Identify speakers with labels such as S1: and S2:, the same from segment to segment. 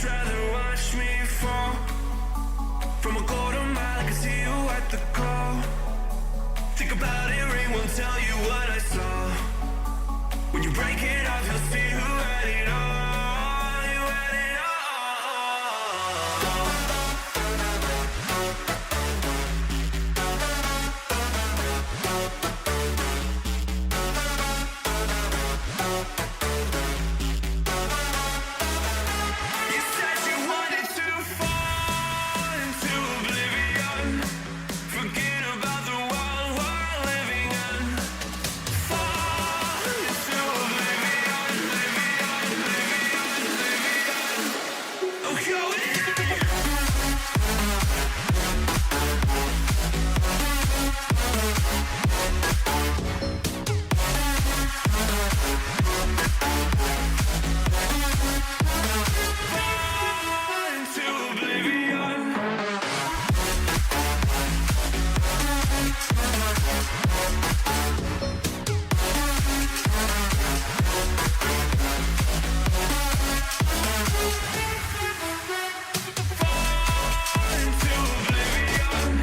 S1: rather watch me fall from a golden mile. I can see you at the call. Think about it, ring won't tell you what I saw. When you break it off, you'll see who had it all. You had it all. You said you wanted to fall into oblivion. Forget about the world we're living in. Fall into oblivion, oblivion, oblivion, oblivion. I'm going in. Fall into oblivion. Fall into oblivion.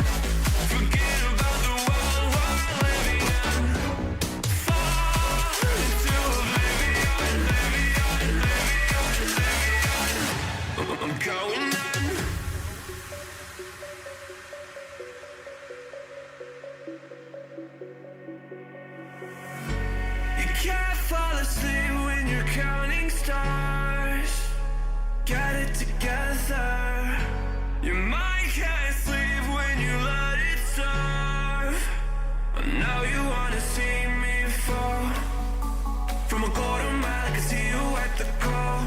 S1: Forget about the world we're living in. Fall into oblivion, oblivion, oblivion, oblivion. I'm going in. You can't fall asleep when you're counting stars. Get it together. Your mind can't sleep when you let it serve. Now you wanna see me fall from a golden mile. I can see you at the call.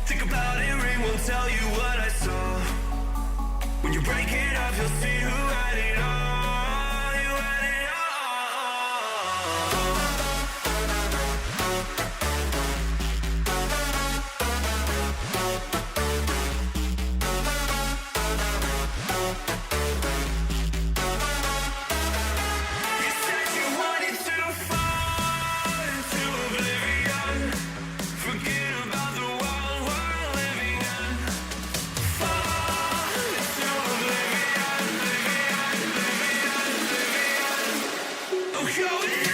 S1: Think about it, ring won't tell you what I saw. When you break it off, you'll see who had it all. You had it all. You said you wanted to fall into oblivion. Forget about the world we're living in. Fall into oblivion, oblivion, oblivion, oblivion. I'm going in.